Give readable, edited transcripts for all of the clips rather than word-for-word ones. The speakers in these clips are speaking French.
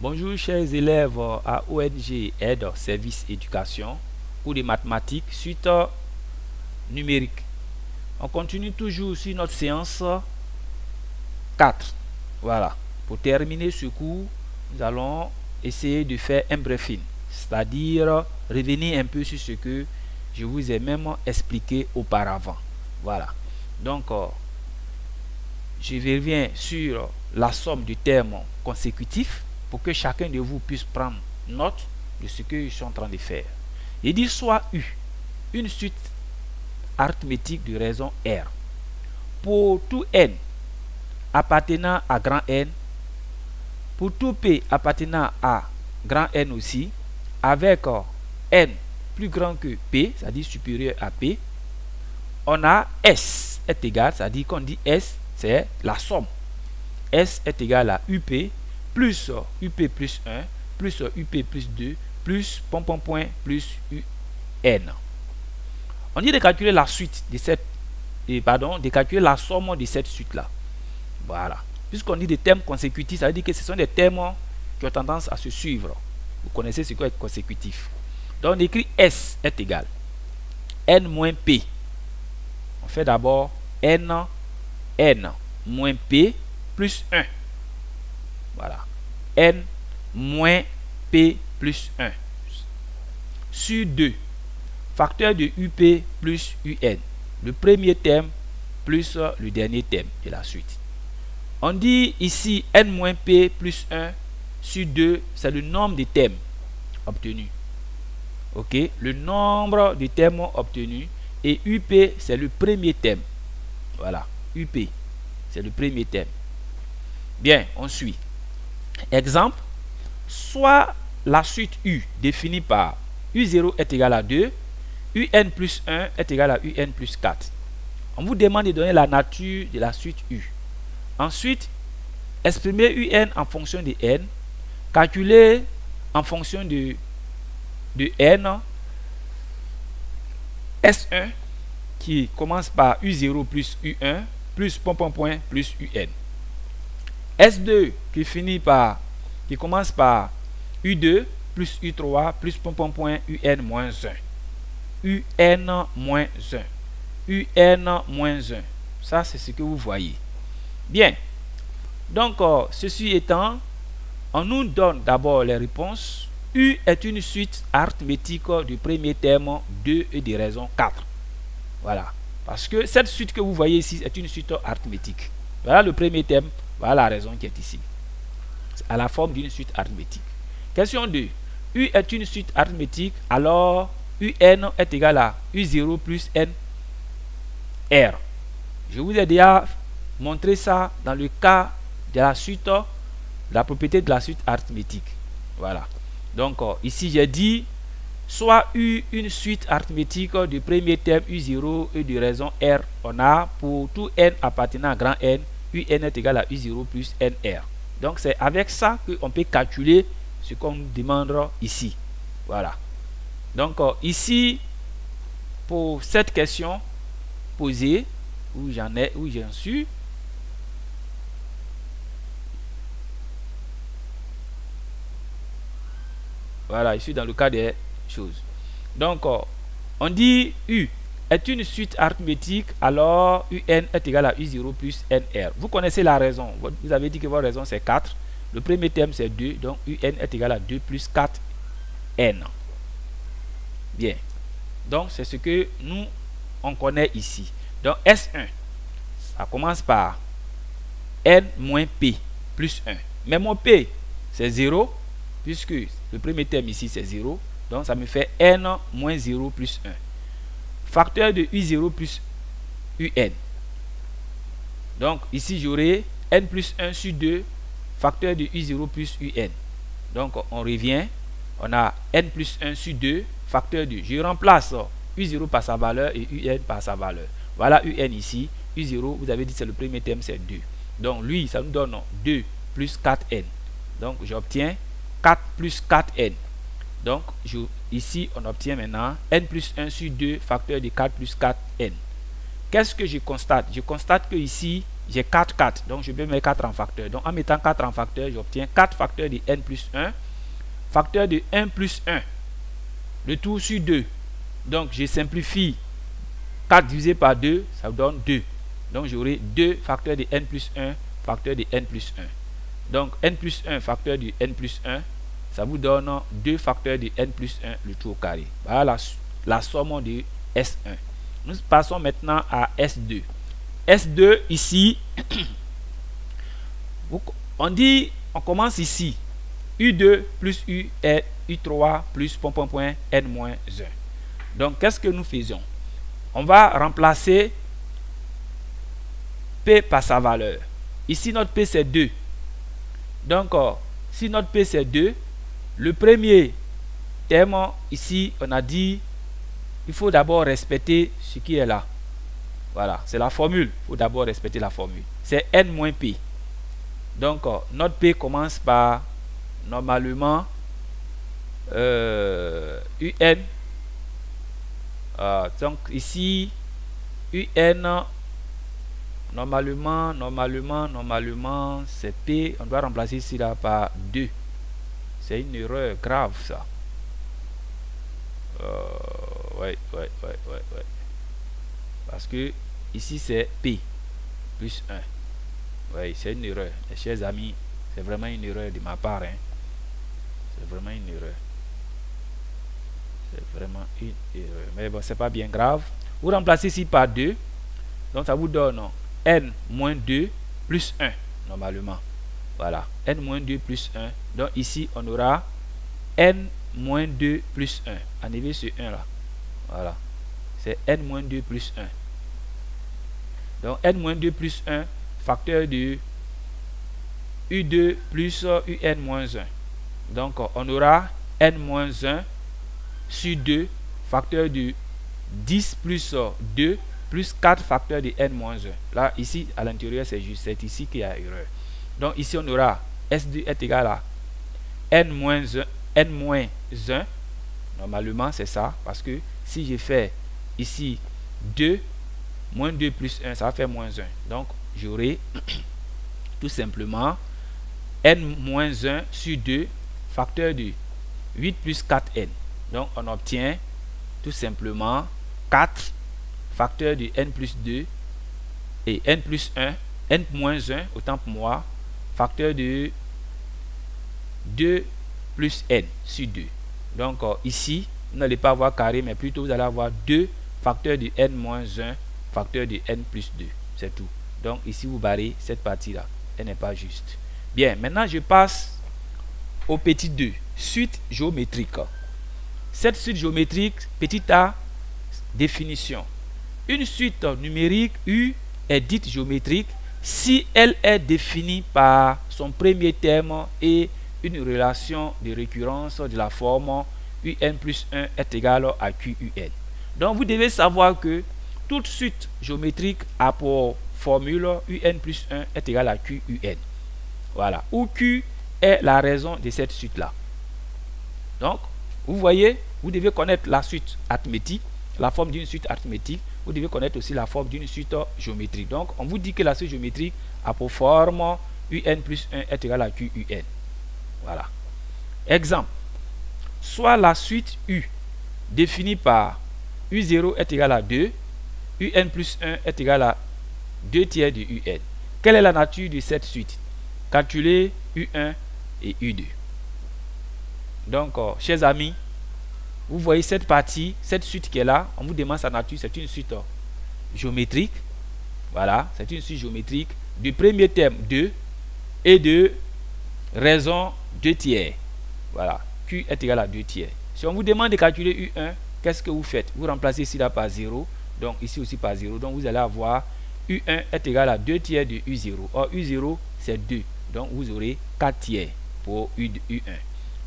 Bonjour chers élèves à ONG Aide Service Éducation, cours de mathématiques, suite numérique. On continue toujours sur notre séance 4. Voilà. Pour terminer ce cours, nous allons essayer de faire un briefing, c'est-à-dire revenir un peu sur ce que je vous ai même expliqué auparavant. Voilà. Donc, je reviens sur la somme de termes consécutifs pour que chacun de vous puisse prendre note de ce que je suis en train de faire. Il dit soit U, une suite arithmétique de raison R, pour tout N appartenant à grand N, pour tout P appartenant à grand N aussi, avec N plus grand que P, c'est-à-dire supérieur à P, on a S est égal, c'est-à-dire qu'on dit S, c'est la somme. S est égal à UP plus UP plus 1 plus UP plus 2 plus plus UN. On dit de calculer la suite de cette, de calculer la somme de cette suite-là. Voilà. Puisqu'on dit des termes consécutifs, ça veut dire que ce sont des termes qui ont tendance à se suivre. Vous connaissez ce qu'est consécutif. Donc on écrit S est égal N moins P. On fait d'abord N moins P plus 1. Voilà. N moins P plus 1. Sur 2. Facteur de UP plus UN. Le premier terme plus le dernier terme de la suite. On dit ici N moins P plus 1 sur 2, c'est le nombre de termes obtenus. Ok, le nombre de termes obtenus. Et UP, c'est le premier terme. Voilà, UP, c'est le premier terme. Bien, on suit. Exemple, soit la suite U définie par U0 est égal à 2, UN plus 1 est égal à UN plus 4. On vous demande de donner la nature de la suite U. Ensuite, exprimer UN en fonction de N, calculer en fonction de N, S1 qui commence par U0 plus U1 plus plus UN. S2 qui commence par U2 plus U3 plus UN moins 1. UN moins 1. UN moins 1. Ça, c'est ce que vous voyez. Bien. Donc, ceci étant, on nous donne d'abord les réponses. U est une suite arithmétique du premier terme 2 et de raison 4. Voilà. Parce que cette suite que vous voyez ici est une suite arithmétique. Voilà le premier terme. Voilà la raison qui est ici. C'est à la forme d'une suite arithmétique. Question 2. U est une suite arithmétique, alors UN est égal à U0 plus N R. Je vous ai déjà montré ça dans le cas de la suite, de la propriété de la suite arithmétique. Voilà. Donc ici j'ai dit soit U une suite arithmétique du premier terme U0 et de raison R. On a pour tout N appartenant à grand N, UN est égal à U0 plus NR. Donc c'est avec ça qu'on peut calculer ce qu'on nous demande ici. Voilà. Donc ici, pour cette question posée, où j'en suis, voilà, ici dans le cas des choses. Donc on dit U est une suite arithmétique, alors UN est égal à U0 plus NR. Vous connaissez la raison. Vous avez dit que votre raison c'est 4. Le premier terme c'est 2. Donc UN est égal à 2 plus 4N. Bien. Donc c'est ce que nous on connaît ici. Donc S1, ça commence par N moins P plus 1. Mais mon P c'est 0, puisque le premier terme ici c'est 0. Donc ça me fait N moins 0 plus 1. Facteur de U0 plus UN. Donc ici j'aurai N plus 1 sur 2, facteur de U0 plus UN. Donc on revient, on a N plus 1 sur 2, facteur de, je remplace U0 par sa valeur et UN par sa valeur. Voilà UN ici, U0, vous avez dit c'est le premier terme, c'est 2. Donc lui, ça nous donne 2 plus 4N. Donc j'obtiens 4 plus 4N. Donc ici on obtient maintenant N plus 1 sur 2 facteur de 4 plus 4N. Qu'est-ce que je constate? Je constate que ici j'ai 4, donc je peux mettre 4 en facteur. Donc en mettant 4 en facteur, j'obtiens 4 facteurs de n plus 1, facteur de 1 plus 1, le tout sur 2. Donc je simplifie 4 divisé par 2, ça vous donne 2. Donc j'aurai 2 facteurs de n plus 1, facteur de n plus 1. Donc n plus 1 facteur de n plus 1, ça vous donne 2 facteurs de n plus 1, le tout au carré. Voilà la somme de S1. Nous passons maintenant à S2. S2 ici, on commence ici. U2 plus U3 plus n-1. Donc qu'est-ce que nous faisons? On va remplacer P par sa valeur. Ici notre P c'est 2. Donc si notre P c'est 2, le premier terme ici on a dit il faut d'abord respecter ce qui est là. Voilà, c'est la formule. Il faut d'abord respecter la formule. C'est n moins P. Donc notre P commence par normalement UN. Donc ici UN normalement c'est P. On doit remplacer ici là par 2. C'est une erreur grave ça. Ouais. Parce que ici c'est P plus 1. Oui, c'est une erreur. Mes chers amis, c'est vraiment une erreur de ma part. Hein. C'est vraiment une erreur. C'est vraiment une erreur. Mais bon, c'est pas bien grave. Vous remplacez ici par 2. Donc ça vous donne n moins 2 plus 1 normalement. Voilà. N moins 2 plus 1. Donc ici on aura n moins 2 plus 1. Enlevez ce 1 là. Voilà. C'est n moins 2 plus 1. Donc n moins 2 plus 1, facteur de U2 plus UN moins 1. Donc on aura n moins 1 sur 2, facteur de 10 plus 2 plus 4 facteur de n moins 1. Là, ici, à l'intérieur, c'est juste. C'est ici qu'il y a erreur. Donc ici, on aura S2 est égal à n moins 1. Normalement, c'est ça. Parce que si je fais ici 2, moins 2 plus 1, ça va faire moins 1. Donc, j'aurai tout simplement n moins 1 sur 2, facteur de 8 plus 4n. Donc, on obtient tout simplement 4 facteur de n plus 2 et n plus 1, n moins 1, autant pour moi, facteur de 2 plus n sur 2. Donc, ici, vous n'allez pas avoir carré, mais plutôt vous allez avoir 2 facteurs de n moins 1, facteur de n plus 2. C'est tout. Donc, ici, vous barrez cette partie-là. Elle n'est pas juste. Bien, maintenant, je passe au petit 2. Suite géométrique. Cette suite géométrique, petit a, définition. Une suite numérique U est dite géométrique si elle est définie par son premier terme et une relation de récurrence de la forme UN plus 1 est égal à QUN. Donc vous devez savoir que toute suite géométrique a pour formule UN plus 1 est égal à QUN. Voilà. Où Q est la raison de cette suite-là. Donc, vous voyez, vous devez connaître la suite arithmétique, la forme d'une suite arithmétique. Vous devez connaître aussi la forme d'une suite géométrique. Donc, on vous dit que la suite géométrique a pour forme UN plus 1 est égal à QUN. Voilà. Exemple. Soit la suite U définie par U0 est égal à 2, UN plus 1 est égal à 2 tiers de UN. Quelle est la nature de cette suite? Calculer U1 et U2. Donc, chers amis, vous voyez cette partie, cette suite qui est là, on vous demande sa nature, c'est une suite géométrique. Voilà, c'est une suite géométrique du premier terme 2 et de raison 2 tiers. Voilà, Q est égal à 2 tiers. Si on vous demande de calculer U1, qu'est-ce que vous faites? Vous remplacez ici là par 0, donc ici aussi par 0. Donc vous allez avoir U1 est égal à 2 tiers de U0. Or U0 c'est 2, donc vous aurez 4 tiers pour U1.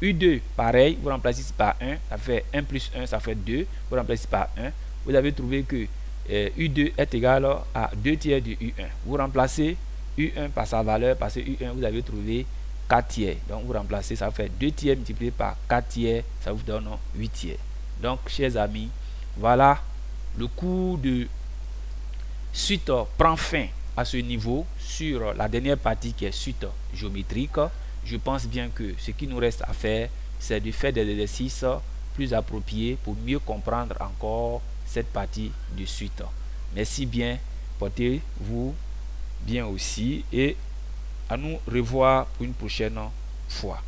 U2, pareil, vous remplacez ici par 1, ça fait 1 plus 1, ça fait 2. Vous remplacez par 1. Vous avez trouvé que U2 est égal à 2 tiers de U1. Vous remplacez U1 par sa valeur, parce que U1, vous avez trouvé 4 tiers. Donc, vous remplacez, ça fait 2 tiers multiplié par 4 tiers, ça vous donne 8 tiers. Donc, chers amis, voilà, le cours de suite prend fin à ce niveau sur la dernière partie qui est suite géométrique. Je pense bien que ce qui nous reste à faire, c'est de faire des exercices plus appropriés pour mieux comprendre encore cette partie de suite. Merci bien, portez-vous bien aussi et à nous revoir pour une prochaine fois.